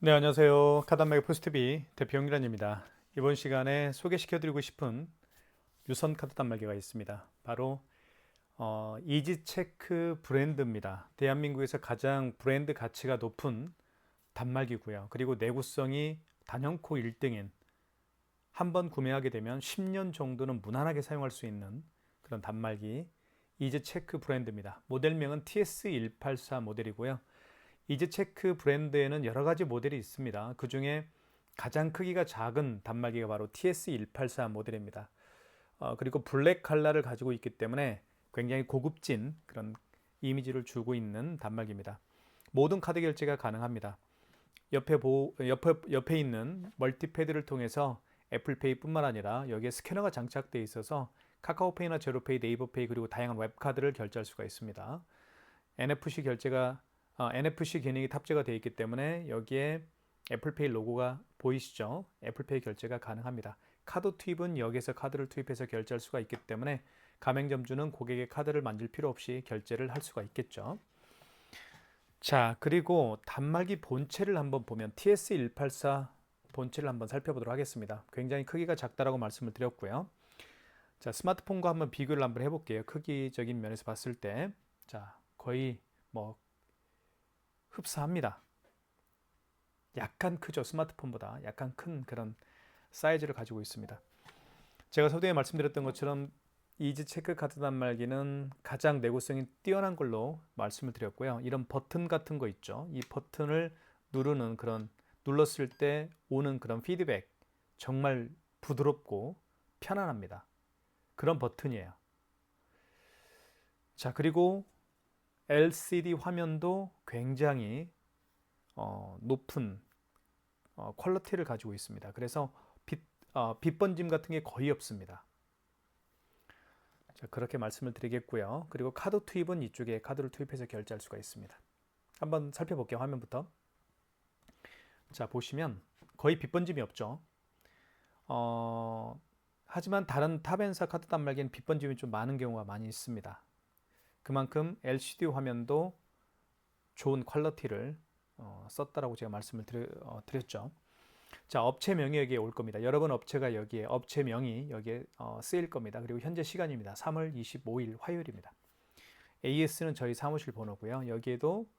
네, 안녕하세요. 카단마의 포스트비 대표 영일환입니다. 이번 시간에 소개시켜드리고 싶은 유선 카드 단말기가 있습니다. 바로 이지체크 브랜드입니다. 대한민국에서 가장 브랜드 가치가 높은 단말기고요. 그리고 내구성이 단연코 1등인, 한 번 구매하게 되면 10년 정도는 무난하게 사용할 수 있는 그런 단말기 이지체크 브랜드입니다. 모델명은 TS184 모델이고요. 이지체크 브랜드에는 여러 가지 모델이 있습니다. 그 중에 가장 크기가 작은 단말기가 바로 TS184 모델입니다. 그리고 블랙 컬러를 가지고 있기 때문에 굉장히 고급진 그런 이미지를 주고 있는 단말기입니다. 모든 카드 결제가 가능합니다. 옆에 있는 멀티패드를 통해서 애플페이뿐만 아니라 여기에 스캐너가 장착되어 있어서 카카오페이나 제로페이, 네이버페이 그리고 다양한 웹카드를 결제할 수가 있습니다. NFC 기능이 탑재가 되어 있기 때문에 여기에 애플페이 로고가 보이시죠? 애플페이 결제가 가능합니다. 카드 투입은 여기서 카드를 투입해서 결제할 수가 있기 때문에 가맹점주는 고객의 카드를 만질 필요 없이 결제를 할 수가 있겠죠. 자, 그리고 단말기 본체를 한번 보면 TS184 본체를 한번 살펴보도록 하겠습니다. 굉장히 크기가 작다라고 말씀을 드렸고요. 자, 스마트폰과 한번 비교를 한번 해볼게요. 크기적인 면에서 봤을 때, 자, 거의 뭐 흡사합니다. 약간 크죠. 스마트폰보다 약간 큰 그런 사이즈를 가지고 있습니다. 제가 서두에 말씀드렸던 것처럼 이지 체크 카드 단말기는 가장 내구성이 뛰어난 걸로 말씀을 드렸고요. 이런 버튼 같은 거 있죠. 이 버튼을 누르는 그런 눌렀을 때 오는 그런 피드백 정말 부드럽고 편안합니다. 그런 버튼이에요. 자, 그리고 LCD 화면도 굉장히 높은 퀄리티를 가지고 있습니다. 그래서 빛 번짐 같은 게 거의 없습니다. 자, 그렇게 말씀을 드리겠고요. 그리고 카드 투입은 이쪽에 카드를 투입해서 결제할 수가 있습니다. 한번 살펴볼게요. 화면부터. 자, 보시면 거의 빛 번짐이 없죠. 하지만 다른 탑엔사 카드 단말기는 빛 번짐이 좀 많은 경우가 많이 있습니다. 그만큼 LCD 화면도 좋은 퀄리티를 썼다라고 제가 말씀을 드렸죠. 자, 업체명이 여기에 올 겁니다. 여러 번 업체가 여기에 업체명이 여기에 쓰일 겁니다. 그리고 현재 시간입니다. 3월 25일 화요일입니다. AS는 저희 사무실 번호고요. 여기에도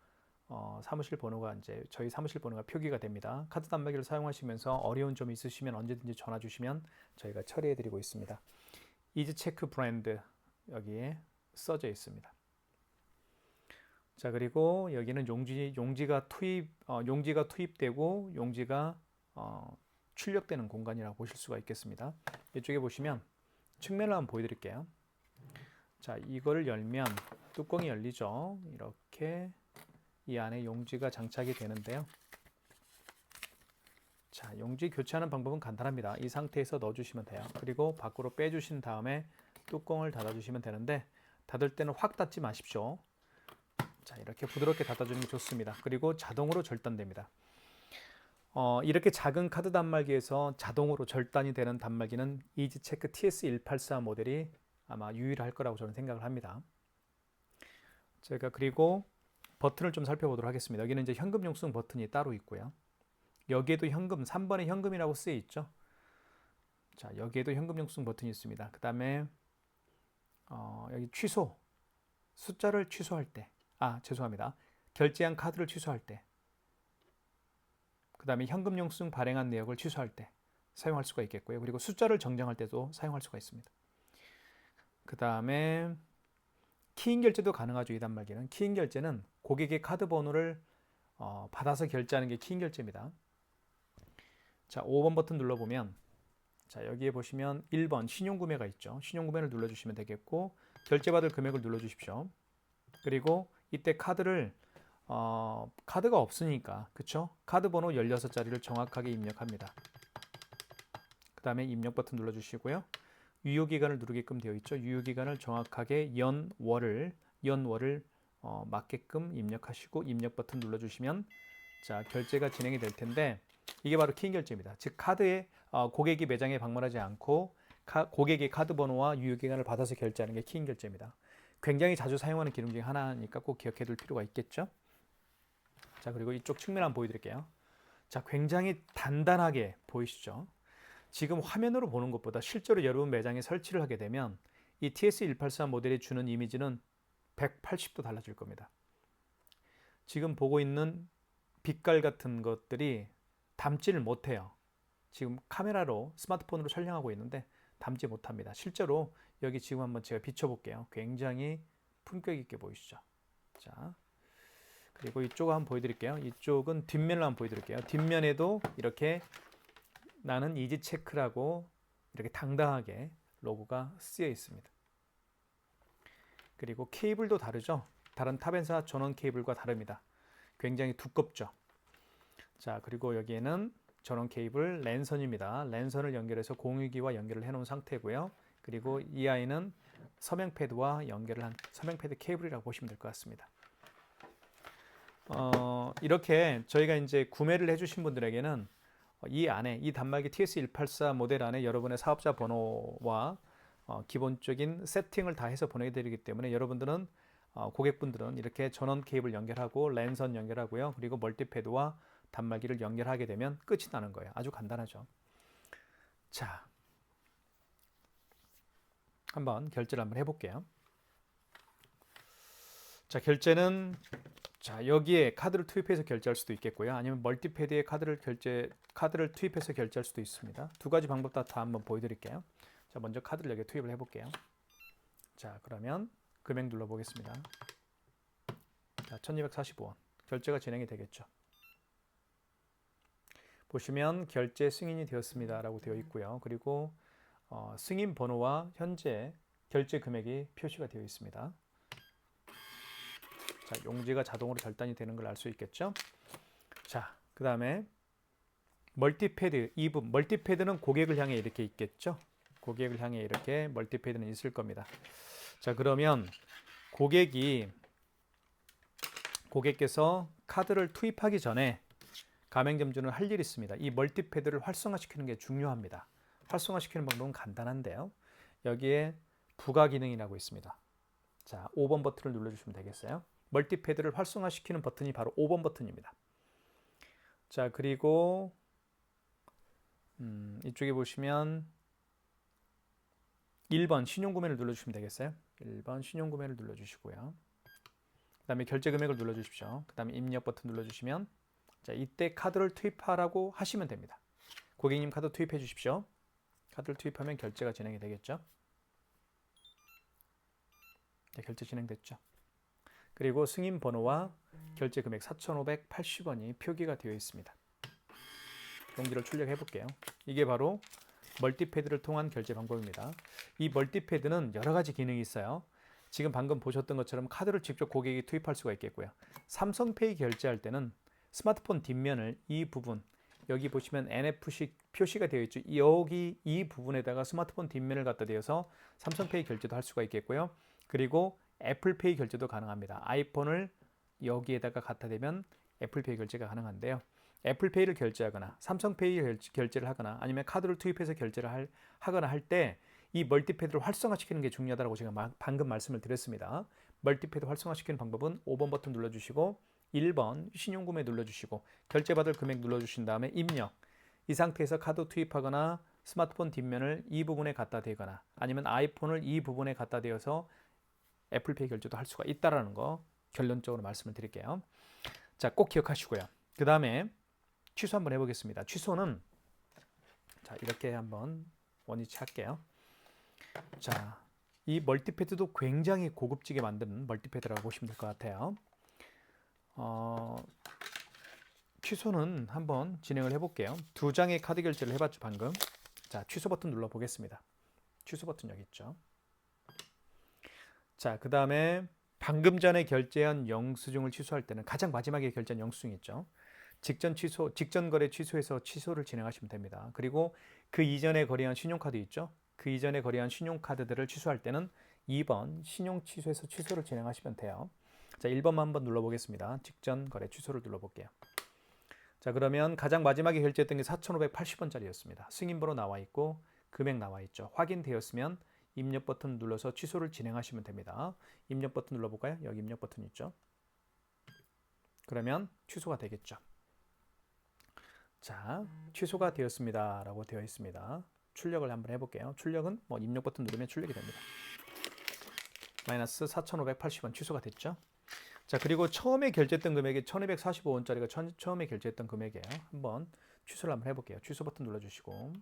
사무실 번호가 이제 저희 사무실 번호가 표기가 됩니다. 카드 단말기를 사용하시면서 어려운 점이 있으시면 언제든지 전화 주시면 저희가 처리해 드리고 있습니다. 이지체크 브랜드 여기에 써져 있습니다. 자, 그리고 여기는 용지가 투입되고 용지가 출력되는 공간이라고 보실 수가 있겠습니다. 이쪽에 보시면 측면을 한번 보여드릴게요. 자, 이거를 열면 뚜껑이 열리죠. 이렇게 이 안에 용지가 장착이 되는데요. 자, 용지 교체하는 방법은 간단합니다. 이 상태에서 넣어주시면 돼요. 그리고 밖으로 빼주신 다음에 뚜껑을 닫아주시면 되는데 닫을 때는 확 닫지 마십시오. 자, 이렇게 부드럽게 닫아주는 게 좋습니다. 그리고 자동으로 절단됩니다. 이렇게 작은 카드 단말기에서 자동으로 절단이 되는 단말기는 이지체크 TS184 모델이 아마 유일할 거라고 저는 생각을 합니다. 제가 그리고 버튼을 좀 살펴보도록 하겠습니다. 여기는 이제 현금 용성 버튼이 따로 있고요. 여기에도 현금, 3번에 현금이라고 쓰여 있죠. 자, 여기에도 현금 용성 버튼이 있습니다. 그 다음에 여기 취소, 숫자를 취소할 때, 죄송합니다. 결제한 카드를 취소할 때, 그 다음에 현금 영수증 발행한 내역을 취소할 때 사용할 수가 있겠고요. 그리고 숫자를 정정할 때도 사용할 수가 있습니다. 그 다음에 키인 결제도 가능하죠. 이 단말기는. 키인 결제는 고객의 카드 번호를 받아서 결제하는 게 키인 결제입니다. 자, 5번 버튼 눌러보면 자, 여기에 보시면 1번 신용구매가 있죠. 신용구매를 눌러주시면 되겠고 결제받을 금액을 눌러주십시오. 그리고 이때 카드가 없으니까 그쵸? 카드 번호 16자리를 정확하게 입력합니다. 그 다음에 입력 버튼 눌러주시고요. 유효기간을 누르게끔 되어 있죠. 유효기간을 정확하게 연월을 맞게끔 입력하시고 입력 버튼 눌러주시면 자, 결제가 진행이 될 텐데 이게 바로 키인 결제입니다. 즉 카드에 고객이 매장에 방문하지 않고 고객의 카드 번호와 유효기간을 받아서 결제하는 게 키인 결제입니다. 굉장히 자주 사용하는 기능 중에 하나니까 꼭 기억해 둘 필요가 있겠죠. 자, 그리고 이쪽 측면 한번 보여드릴게요. 자, 굉장히 단단하게 보이시죠? 지금 화면으로 보는 것보다 실제로 여러분 매장에 설치를 하게 되면 이 TS184 모델이 주는 이미지는 180도 달라질 겁니다. 지금 보고 있는 빛깔 같은 것들이 담지를 못해요. 지금 카메라로 스마트폰으로 촬영하고 있는데 담지 못합니다. 실제로 여기 지금 한번 제가 비춰볼게요. 굉장히 품격 있게 보이시죠? 자, 그리고 이쪽 한번 보여드릴게요. 이쪽은 뒷면을 한번 보여드릴게요. 뒷면에도 이렇게 나는 이지체크라고 이렇게 당당하게 로고가 쓰여 있습니다. 그리고 케이블도 다르죠. 다른 탑앤사 전원 케이블과 다릅니다. 굉장히 두껍죠. 자, 그리고 여기에는 전원 케이블 랜선입니다. 랜선을 연결해서 공유기와 연결을 해놓은 상태고요. 그리고 이 아이는 서명 패드와 연결을 한 서명 패드 케이블이라고 보시면 될 것 같습니다. 이렇게 저희가 이제 구매를 해주신 분들에게는 이 안에 이 단말기 TS184 모델 안에 여러분의 사업자 번호와 기본적인 세팅을 다 해서 보내드리기 때문에 여러분들은 고객분들은 이렇게 전원 케이블 연결하고 랜선 연결하고요. 그리고 멀티패드와 단말기를 연결하게 되면 끝이 나는 거예요. 아주 간단하죠. 자, 한번 결제를 한번 해볼게요. 자, 결제는 자, 여기에 카드를 투입해서 결제할 수도 있겠고요. 아니면 멀티패드에 카드를 투입해서 결제할 수도 있습니다. 두 가지 방법 다 한번 보여드릴게요. 자, 먼저 카드를 여기에 투입을 해볼게요. 자, 그러면 금액 눌러보겠습니다. 자, 1245원. 결제가 진행이 되겠죠. 보시면 결제 승인이 되었습니다 라고 되어 있고요. 그리고 승인 번호와 현재 결제 금액이 표시가 되어 있습니다. 자, 용지가 자동으로 절단이 되는 걸 알 수 있겠죠. 자, 그 다음에 멀티패드 2분. 멀티패드는 고객을 향해 이렇게 있겠죠. 고객을 향해 이렇게 멀티패드는 있을 겁니다. 자, 그러면 고객께서 카드를 투입하기 전에 가맹점주는 할 일이 있습니다. 이 멀티패드를 활성화시키는 게 중요합니다. 활성화시키는 방법은 간단한데요. 여기에 부가 기능이라고 있습니다. 자, 5번 버튼을 눌러주시면 되겠어요. 멀티패드를 활성화시키는 버튼이 바로 5번 버튼입니다. 자, 그리고 이쪽에 보시면 1번 신용구매를 눌러주시면 되겠어요. 1번 신용구매를 눌러주시고요. 그 다음에 결제 금액을 눌러주십시오. 그 다음에 입력 버튼 눌러주시면 자, 이때 카드를 투입하라고 하시면 됩니다. 고객님 카드 투입해 주십시오. 카드를 투입하면 결제가 진행이 되겠죠. 네, 결제 진행됐죠. 그리고 승인 번호와 결제 금액 4,580원이 표기가 되어 있습니다. 용지를 출력해 볼게요. 이게 바로 멀티패드를 통한 결제 방법입니다. 이 멀티패드는 여러 가지 기능이 있어요. 지금 방금 보셨던 것처럼 카드를 직접 고객이 투입할 수가 있겠고요. 삼성페이 결제할 때는 스마트폰 뒷면을 이 부분, 여기 보시면 NFC 표시가 되어 있죠. 여기 이 부분에다가 스마트폰 뒷면을 갖다 대어서 삼성페이 결제도 할 수가 있겠고요. 그리고 애플페이 결제도 가능합니다. 아이폰을 여기에다가 갖다 대면 애플페이 결제가 가능한데요. 애플페이를 결제하거나 삼성페이 결제를 하거나 아니면 카드를 투입해서 결제를 하거나 할 때 이 멀티패드를 활성화시키는 게 중요하다고 제가 방금 말씀을 드렸습니다. 멀티패드 활성화시키는 방법은 5번 버튼 눌러주시고 1번 신용구매 눌러주시고 결제받을 금액 눌러주신 다음에 입력. 이 상태에서 카드 투입하거나 스마트폰 뒷면을 이 부분에 갖다 대거나 아니면 아이폰을 이 부분에 갖다 대어서 애플페이 결제도 할 수가 있다는 거 결론적으로 말씀을 드릴게요. 자, 꼭 기억하시고요. 그 다음에 취소 한번 해보겠습니다. 취소는 자, 이렇게 한번 원위치 할게요. 자, 이 멀티패드도 굉장히 고급지게 만든 멀티패드라고 보시면 될 것 같아요. 취소는 한번 진행을 해볼게요. 두 장의 카드 결제를 해봤죠, 방금. 자, 취소 버튼 눌러보겠습니다. 취소 버튼 여기 있죠. 자, 그 다음에 방금 전에 결제한 영수증을 취소할 때는 가장 마지막에 결제한 영수증 있죠. 직전 거래 취소해서 취소를 진행하시면 됩니다. 그리고 그 이전에 거래한 신용카드 있죠. 그 이전에 거래한 신용카드들을 취소할 때는 2번 신용 취소해서 취소를 진행하시면 돼요. 자, 1번만 한번 눌러보겠습니다. 직전 거래 취소를 눌러볼게요. 자, 그러면 가장 마지막에 결제했던 게 4,580원짜리였습니다. 승인번호 나와 있고 금액 나와 있죠. 확인되었으면 입력 버튼 눌러서 취소를 진행하시면 됩니다. 입력 버튼 눌러볼까요? 여기 입력 버튼 있죠. 그러면 취소가 되겠죠. 자, 취소가 되었습니다 라고 되어 있습니다. 출력을 한번 해볼게요. 출력은 뭐 입력 버튼 누르면 출력이 됩니다. 마이너스 4,580원 취소가 됐죠. 자, 그리고 처음에 결제했던 금액이 1,245원짜리가 처음에 결제했던 금액이에요. 한번 취소를 한번 해볼게요. 취소 버튼 눌러주시고.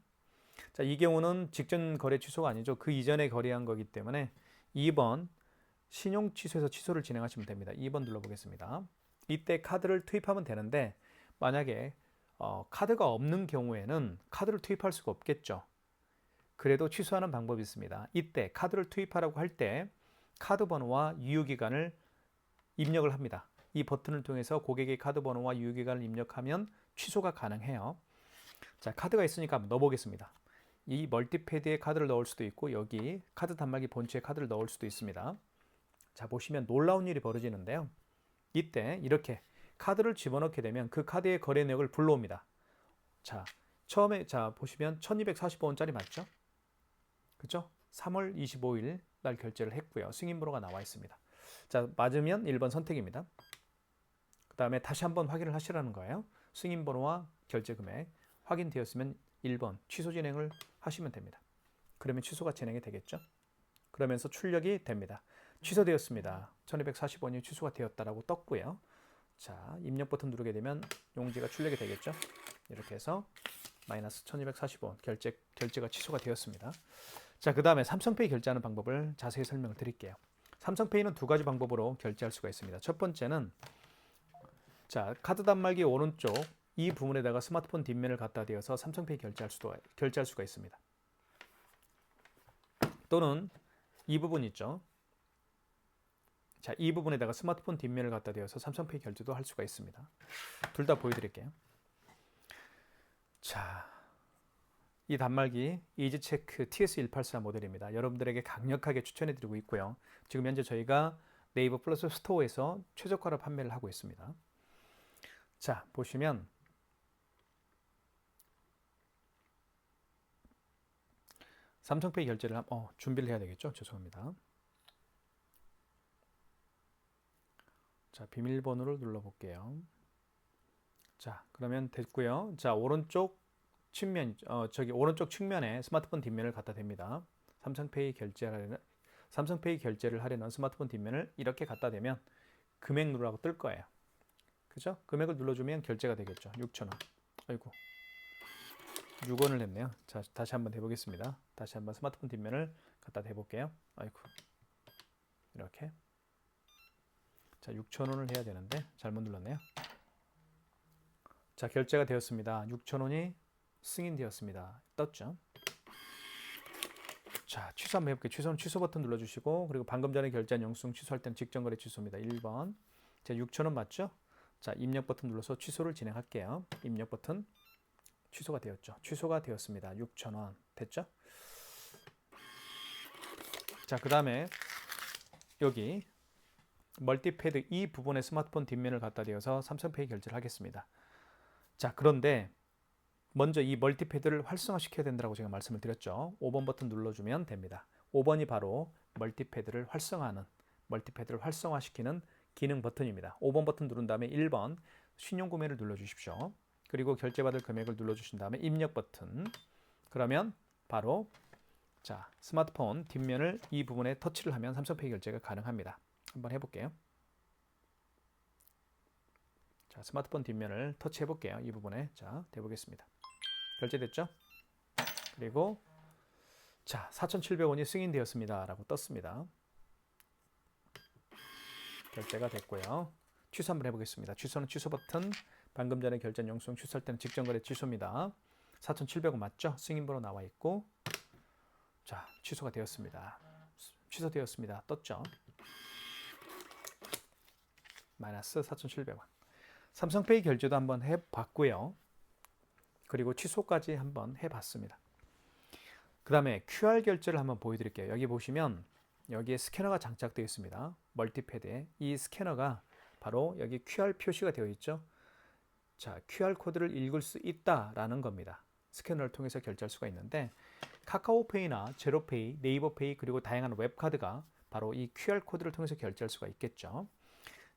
자, 이 경우는 직전 거래 취소가 아니죠. 그 이전에 거래한 거기 때문에 2번 신용 취소에서 취소를 진행하시면 됩니다. 2번 눌러보겠습니다. 이때 카드를 투입하면 되는데 만약에 카드가 없는 경우에는 카드를 투입할 수가 없겠죠. 그래도 취소하는 방법이 있습니다. 이때 카드를 투입하라고 할 때 카드 번호와 유효기간을 입력을 합니다. 이 버튼을 통해서 고객의 카드 번호와 유효기간을 입력하면 취소가 가능해요. 자, 카드가 있으니까 한번 넣어보겠습니다. 이 멀티패드에 카드를 넣을 수도 있고 여기 카드 단말기 본체에 카드를 넣을 수도 있습니다. 자, 보시면 놀라운 일이 벌어지는데요. 이때 이렇게 카드를 집어넣게 되면 그 카드의 거래 내역을 불러옵니다. 자, 처음에 보시면 1245원짜리 맞죠? 그죠? 3월 25일 날 결제를 했고요. 승인번호가 나와 있습니다. 자, 맞으면 1번 선택입니다. 그 다음에 다시 한번 확인을 하시라는 거예요. 승인번호와 결제금액 확인되었으면 1번 취소 진행을 하시면 됩니다. 그러면 취소가 진행이 되겠죠? 그러면서 출력이 됩니다. 취소되었습니다. 1240원이 취소가 되었다라고 떴고요. 자, 입력 버튼 누르게 되면 용지가 출력이 되겠죠? 이렇게 해서 마이너스 1240원 결제가 취소가 되었습니다. 자, 그 다음에 삼성페이 결제하는 방법을 자세히 설명을 드릴게요. 삼성페이는 두 가지 방법으로 결제할 수가 있습니다. 첫 번째는 자, 카드 단말기 오른쪽 이 부분에다가 스마트폰 뒷면을 갖다 대어서 삼성페이 결제할 수가 있습니다. 또는 이 부분 있죠. 자, 이 부분에다가 스마트폰 뒷면을 갖다 대어서 삼성페이 결제도 할 수가 있습니다. 둘 다 보여드릴게요. 자, 이 단말기 이지체크 TS184 모델입니다. 여러분들에게 강력하게 추천해드리고 있고요. 지금 현재 저희가 네이버 플러스 스토어에서 최저가로 판매를 하고 있습니다. 자, 보시면 삼성페이 결제를 준비를 해야 되겠죠? 죄송합니다. 자, 비밀번호를 눌러볼게요. 자, 그러면 됐고요. 자, 오른쪽 측면에 스마트폰 뒷면을 갖다 댑니다. 삼성페이 결제를 하려는 스마트폰 뒷면을 이렇게 갖다 대면 금액 누르라고 뜰 거예요. 그죠? 금액을 눌러주면 결제가 되겠죠. 6,000원. 아이고, 6원을 냈네요. 자, 다시 한번 해보겠습니다. 다시 한번 스마트폰 뒷면을 갖다 대볼게요. 아이고, 이렇게. 자, 6,000원을 해야 되는데 잘못 눌렀네요. 자, 결제가 되었습니다. 6,000원이 승인되었습니다. 떴죠? 자, 취소 한번 해볼게요. 취소는 취소 버튼 눌러주시고, 그리고 방금 전에 결제한 영수증 취소할 때는 직전거래 취소입니다. 1번. 자, 6,000원 맞죠? 자, 입력 버튼 눌러서 취소를 진행할게요. 입력 버튼 취소가 되었죠. 취소가 되었습니다. 6,000원 됐죠? 자, 그 다음에 여기 멀티패드 이 부분에 스마트폰 뒷면을 갖다 대어서 삼성페이 결제를 하겠습니다. 자, 그런데 먼저 이 멀티패드를 활성화시켜야 된다고 제가 말씀을 드렸죠. 5번 버튼 눌러주면 됩니다. 5번이 바로 멀티패드를 활성화시키는 기능 버튼입니다. 5번 버튼 누른 다음에 1번 신용구매를 눌러주십시오. 그리고 결제받을 금액을 눌러주신 다음에 입력 버튼. 그러면 바로 자, 스마트폰 뒷면을 이 부분에 터치를 하면 삼성페이 결제가 가능합니다. 한번 해볼게요. 자, 스마트폰 뒷면을 터치해 볼게요. 이 부분에. 자, 대보겠습니다. 결제됐죠? 그리고 자, 4,700원이 승인되었습니다 라고 떴습니다. 결제가 됐고요. 취소 한번 해보겠습니다. 취소는 취소 버튼. 방금 전에 결제한 영수증 취소할 때는 직전거래 취소입니다. 4,700원 맞죠? 승인번호 나와 있고. 자, 취소가 되었습니다. 취소되었습니다. 떴죠? 마이너스 4,700원. 삼성페이 결제도 한번 해봤고요. 그리고 취소까지 한번 해봤습니다. 그 다음에 QR 결제를 한번 보여드릴게요. 여기 보시면 여기에 스캐너가 장착되어 있습니다. 멀티패드에 이 스캐너가 바로 여기 QR 표시가 되어 있죠. 자, QR 코드를 읽을 수 있다라는 겁니다. 스캐너를 통해서 결제할 수가 있는데 카카오페이나 제로페이, 네이버페이 그리고 다양한 웹카드가 바로 이 QR 코드를 통해서 결제할 수가 있겠죠.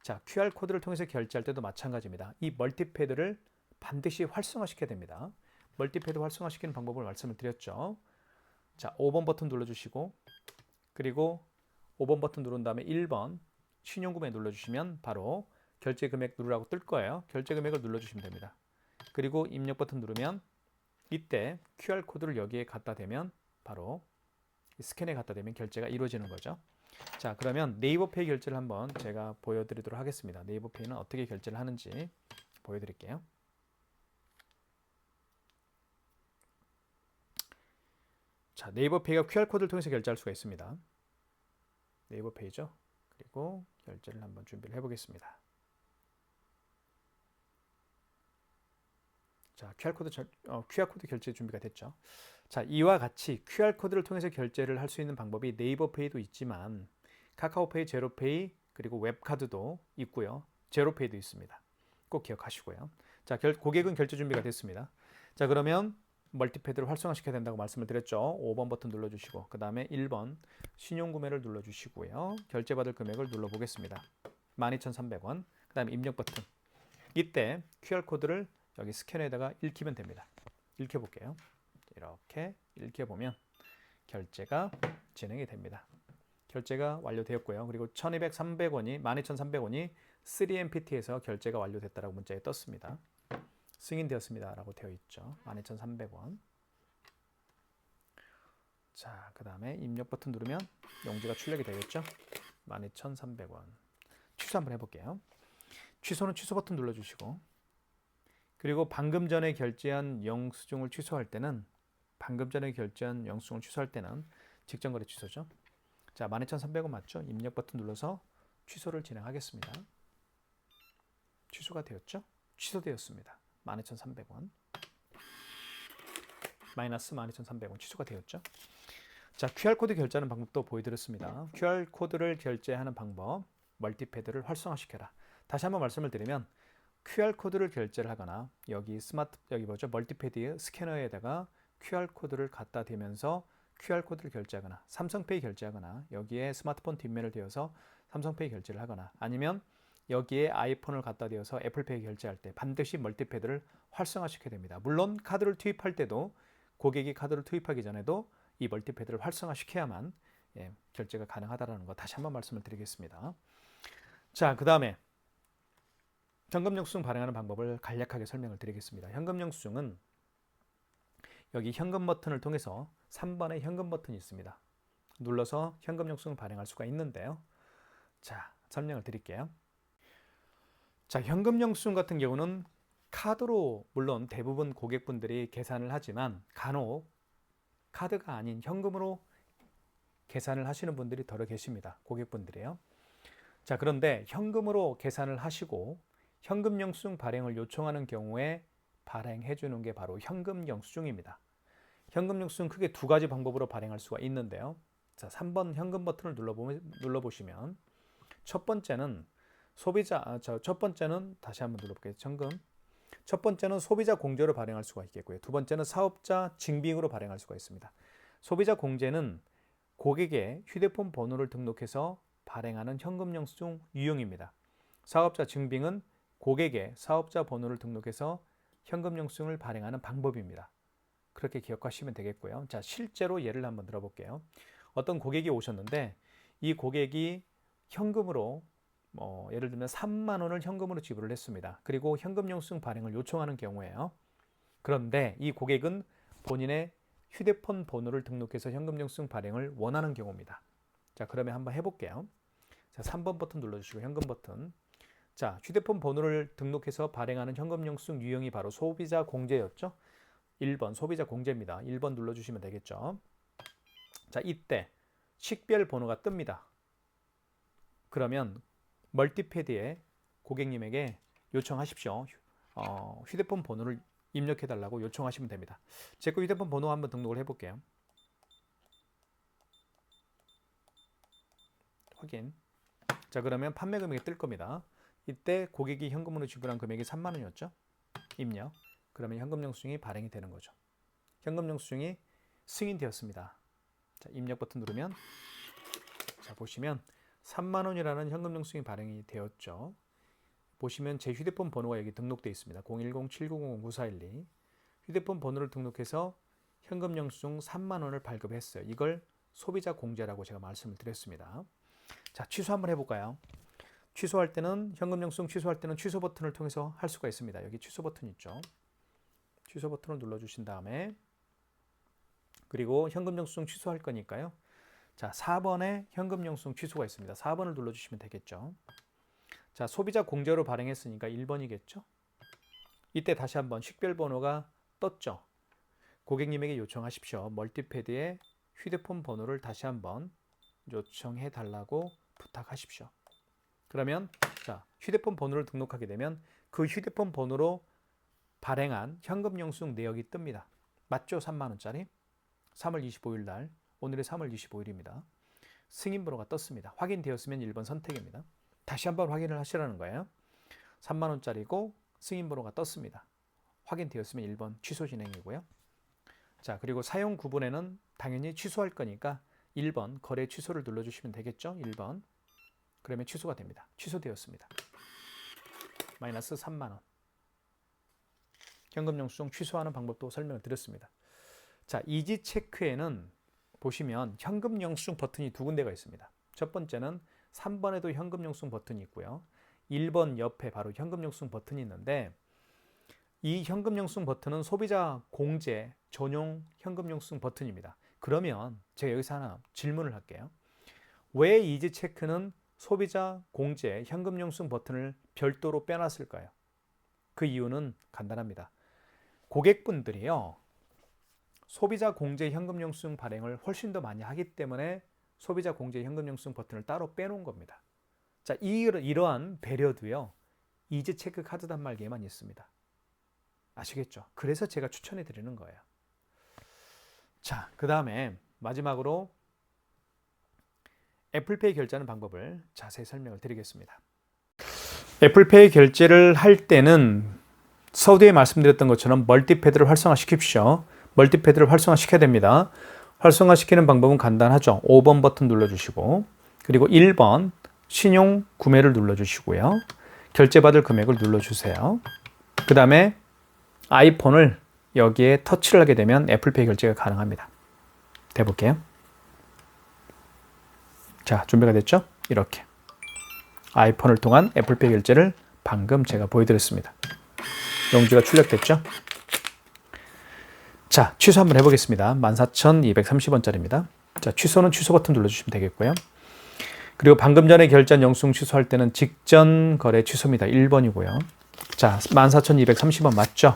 자, QR 코드를 통해서 결제할 때도 마찬가지입니다. 이 멀티패드를 반드시 활성화시켜야 됩니다. 멀티패드 활성화시키는 방법을 말씀을 드렸죠. 자, 5번 버튼 눌러주시고 그리고 5번 버튼 누른 다음에 1번 신용구매 눌러주시면 바로 결제 금액 누르라고 뜰 거예요. 결제 금액을 눌러주시면 됩니다. 그리고 입력 버튼 누르면 이때 QR코드를 여기에 갖다 대면 바로 스캔에 갖다 대면 결제가 이루어지는 거죠. 자, 그러면 네이버페이 결제를 한번 제가 보여드리도록 하겠습니다. 네이버페이는 어떻게 결제를 하는지 보여드릴게요. 자, 네이버페이가 QR코드를 통해서 결제할 수가 있습니다. 네이버페이죠. 그리고 결제를 한번 준비를 해보겠습니다. 자, QR코드 결제 준비가 됐죠. 자, 이와 같이 QR코드를 통해서 결제를 할 수 있는 방법이 네이버페이도 있지만 카카오페이, 제로페이, 그리고 웹카드도 있고요. 제로페이도 있습니다. 꼭 기억하시고요. 자, 고객은 결제 준비가 됐습니다. 자, 그러면 멀티패드를 활성화시켜야 된다고 말씀을 드렸죠. 5번 버튼 눌러주시고 그 다음에 1번 신용구매를 눌러주시고요. 결제받을 금액을 눌러보겠습니다. 12,300원. 그 다음에 입력 버튼. 이때 QR코드를 여기 스캐너에다가 읽히면 됩니다. 읽혀볼게요. 이렇게 읽혀보면 결제가 진행이 됩니다. 결제가 완료되었고요. 그리고 12,300원이 12,300원이 3MPT에서 결제가 완료됐다라고 문자에 떴습니다. 승인되었습니다 라고 되어 있죠. 12,300원. 자, 그 다음에 입력 버튼 누르면 용지가 출력이 되겠죠. 12,300원. 취소 한번 해볼게요. 취소는 취소 버튼 눌러주시고 그리고 방금 전에 결제한 영수증을 취소할 때는 직전거래 취소죠. 자, 12,300원 맞죠? 입력 버튼 눌러서 취소를 진행하겠습니다. 취소가 되었죠? 취소되었습니다. 12,300원. 마이너스 12,300원 취소가 되었죠? 자, QR코드 결제하는 방법도 보여드렸습니다. QR코드를 결제하는 방법, 멀티패드를 활성화시켜라. 다시 한번 말씀을 드리면 QR코드를 결제를 하거나 여기 멀티패드 스캐너에다가 QR코드를 갖다 대면서 QR코드를 결제하거나 삼성페이 결제하거나 여기에 스마트폰 뒷면을 대어서 삼성페이 결제를 하거나 아니면 여기에 아이폰을 갖다 대어서 애플페이 결제할 때 반드시 멀티패드를 활성화시켜야 됩니다. 물론 카드를 투입할 때도 고객이 카드를 투입하기 전에도 이 멀티패드를 활성화시켜야만 결제가 가능하다는 거 다시 한번 말씀을 드리겠습니다. 자, 그 다음에 현금 영수증 발행하는 방법을 간략하게 설명을 드리겠습니다. 현금 영수증은 여기 현금 버튼을 통해서 3번에 현금 버튼이 있습니다. 눌러서 현금 영수증을 발행할 수가 있는데요. 자, 설명을 드릴게요. 자, 현금 영수증 같은 경우는 카드로 물론 대부분 고객분들이 계산을 하지만 간혹 카드가 아닌 현금으로 계산을 하시는 분들이 더러 계십니다. 고객분들이요. 자, 그런데 현금으로 계산을 하시고 현금 영수증 발행을 요청하는 경우에 발행해 주는 게 바로 현금 영수증입니다. 현금 영수증 크게 두 가지 방법으로 발행할 수가 있는데요. 자, 3번 현금 버튼을 눌러보시면 첫 번째는 다시 한번 눌러볼게요. 첫 번째는 소비자 공제로 발행할 수가 있겠고요. 두 번째는 사업자 증빙으로 발행할 수가 있습니다. 소비자 공제는 고객의 휴대폰 번호를 등록해서 발행하는 현금 영수증 유형입니다. 사업자 증빙은 고객의 사업자 번호를 등록해서 현금 영수증을 발행하는 방법입니다. 그렇게 기억하시면 되겠고요. 자, 실제로 예를 한번 들어볼게요. 어떤 고객이 오셨는데 이 고객이 현금으로 예를 들면 3만 원을 현금으로 지불을 했습니다. 그리고 현금 영수증 발행을 요청하는 경우에요. 그런데 이 고객은 본인의 휴대폰 번호를 등록해서 현금 영수증 발행을 원하는 경우입니다. 자, 그러면 한번 해볼게요. 자, 3번 버튼 눌러주시고 현금 버튼. 자, 휴대폰 번호를 등록해서 발행하는 현금 영수증 유형이 바로 소비자 공제였죠. 1번 소비자 공제입니다. 1번 눌러주시면 되겠죠. 자, 이때 식별 번호가 뜹니다. 그러면 멀티패드에 고객님에게 요청하십시오. 휴대폰 번호를 입력해달라고 요청하시면 됩니다. 제 거 휴대폰 번호 한번 등록을 해볼게요. 확인. 자, 그러면 판매 금액이 뜰 겁니다. 이때 고객이 현금으로 지불한 금액이 3만 원이었죠. 입력. 그러면 현금 영수증이 발행이 되는 거죠. 현금 영수증이 승인되었습니다. 자, 입력 버튼 누르면 자, 보시면 3만 원이라는 현금 영수증이 발행이 되었죠. 보시면 제 휴대폰 번호가 여기 등록되어 있습니다. 010-7900-9412 휴대폰 번호를 등록해서 현금 영수증 3만 원을 발급했어요. 이걸 소비자 공제라고 제가 말씀을 드렸습니다. 자, 취소 한번 해볼까요? 취소할 때는 현금 영수증 취소할 때는 취소 버튼을 통해서 할 수가 있습니다. 여기 취소 버튼 있죠. 취소 버튼을 눌러주신 다음에 그리고 현금 영수증 취소할 거니까요. 자, 4번에 현금 영수증 취소가 있습니다. 4번을 눌러주시면 되겠죠. 자, 소비자 공제로 발행했으니까 1번이겠죠. 이때 다시 한번 식별 번호가 떴죠. 고객님에게 요청하십시오. 멀티패드에 휴대폰 번호를 다시 한번 요청해 달라고 부탁하십시오. 그러면 자, 휴대폰 번호를 등록하게 되면 그 휴대폰 번호로 발행한 현금 영수증 내역이 뜹니다. 맞죠? 3만 원짜리. 3월 25일 날, 오늘이 3월 25일입니다. 승인 번호가 떴습니다. 확인되었으면 1번 선택입니다. 다시 한번 확인을 하시라는 거예요. 3만 원짜리고 승인 번호가 떴습니다. 확인되었으면 1번 취소 진행이고요. 자, 그리고 사용 구분에는 당연히 취소할 거니까 1번 거래 취소를 눌러주시면 되겠죠. 1번. 그러면 취소가 됩니다. 취소되었습니다. 마이너스 3만 원. 현금 영수증 취소하는 방법도 설명을 드렸습니다. 자, 이지 체크에는 보시면 현금 영수증 버튼이 두 군데가 있습니다. 첫 번째는 3번에도 현금 영수증 버튼이 있고요. 1번 옆에 바로 현금 영수증 버튼이 있는데 이 현금 영수증 버튼은 소비자 공제 전용 현금 영수증 버튼입니다. 그러면 제가 여기서 하나 질문을 할게요. 왜 이지 체크는 소비자 공제 현금 영수증 버튼을 별도로 빼놨을까요? 그 이유는 간단합니다. 고객분들이요, 소비자 공제 현금 영수증 발행을 훨씬 더 많이 하기 때문에 소비자 공제 현금 영수증 버튼을 따로 빼놓은 겁니다. 자, 이러한 배려도요, 이지 체크 카드 단말기에만 있습니다. 아시겠죠? 그래서 제가 추천해 드리는 거예요. 자, 그 다음에 마지막으로 애플페이 결제하는 방법을 자세히 설명을 드리겠습니다. 애플페이 결제를 할 때는 서두에 말씀드렸던 것처럼 멀티패드를 활성화시킵시오. 멀티패드를 활성화시켜야 됩니다. 활성화시키는 방법은 간단하죠. 5번 버튼 눌러주시고 그리고 1번 신용 구매를 눌러주시고요. 결제받을 금액을 눌러주세요. 그 다음에 아이폰을 여기에 터치를 하게 되면 애플페이 결제가 가능합니다. 해볼게요. 자, 준비가 됐죠? 이렇게 아이폰을 통한 애플페이 결제를 방금 제가 보여드렸습니다. 용지가 출력됐죠? 자, 취소 한번 해보겠습니다. 14,230원짜리입니다. 자, 취소는 취소 버튼 눌러주시면 되겠고요. 그리고 방금 전에 결제한 영수증 취소할 때는 직전 거래 취소입니다. 1번이고요. 자, 14,230원 맞죠?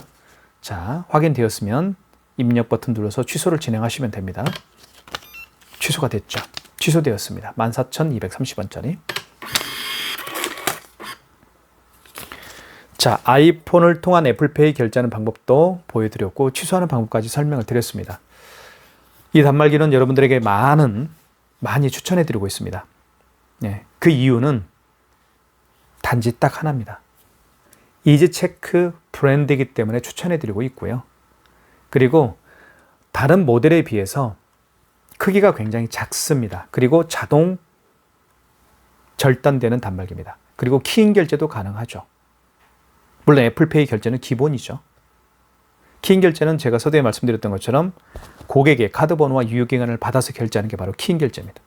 자, 확인되었으면 입력 버튼 눌러서 취소를 진행하시면 됩니다. 취소가 됐죠? 취소되었습니다. 14,230원짜리. 자, 아이폰을 통한 애플페이 결제하는 방법도 보여드렸고 취소하는 방법까지 설명을 드렸습니다. 이 단말기는 여러분들에게 많이 추천해드리고 있습니다. 네, 그 이유는 단지 딱 하나입니다. 이지체크 브랜드이기 때문에 추천해드리고 있고요. 그리고 다른 모델에 비해서 크기가 굉장히 작습니다. 그리고 자동 절단되는 단말기입니다. 그리고 키인 결제도 가능하죠. 물론 애플페이 결제는 기본이죠. 키인 결제는 제가 서두에 말씀드렸던 것처럼 고객의 카드 번호와 유효기간을 받아서 결제하는 게 바로 키인 결제입니다.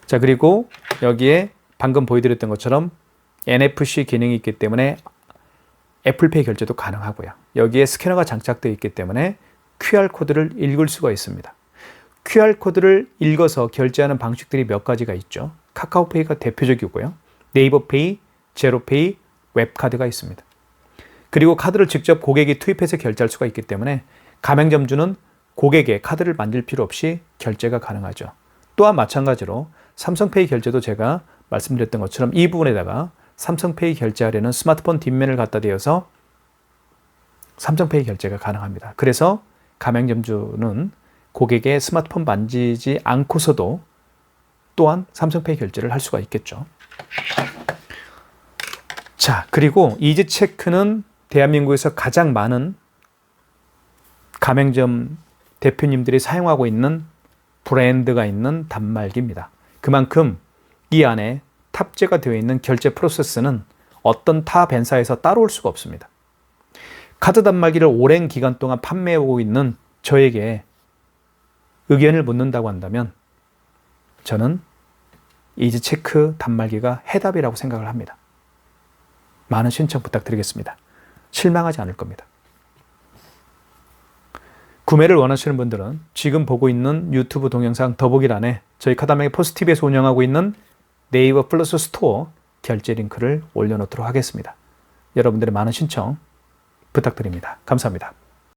자, 그리고 여기에 방금 보여드렸던 것처럼 NFC 기능이 있기 때문에 애플페이 결제도 가능하고요. 여기에 스캐너가 장착되어 있기 때문에 QR코드를 읽을 수가 있습니다. QR코드를 읽어서 결제하는 방식들이 몇 가지가 있죠. 카카오페이가 대표적이고요. 네이버페이, 제로페이, 웹카드가 있습니다. 그리고 카드를 직접 고객이 투입해서 결제할 수가 있기 때문에 가맹점주는 고객의 카드를 만질 필요 없이 결제가 가능하죠. 또한 마찬가지로 삼성페이 결제도 제가 말씀드렸던 것처럼 이 부분에다가 삼성페이 결제하려는 스마트폰 뒷면을 갖다 대어서 삼성페이 결제가 가능합니다. 그래서 가맹점주는 고객의 스마트폰 만지지 않고서도 또한 삼성페이 결제를 할 수가 있겠죠. 자, 그리고 이지체크는 대한민국에서 가장 많은 가맹점 대표님들이 사용하고 있는 브랜드가 있는 단말기입니다. 그만큼 이 안에 탑재가 되어 있는 결제 프로세스는 어떤 타 벤사에서 따라올 수가 없습니다. 카드 단말기를 오랜 기간 동안 판매해오고 있는 저에게 의견을 묻는다고 한다면 저는 이지체크 단말기가 해답이라고 생각을 합니다. 많은 신청 부탁드리겠습니다. 실망하지 않을 겁니다. 구매를 원하시는 분들은 지금 보고 있는 유튜브 동영상 더보기란에 저희 카다메기 포스티비에서 운영하고 있는 네이버 플러스 스토어 결제 링크를 올려놓도록 하겠습니다. 여러분들의 많은 신청 부탁드립니다. 감사합니다.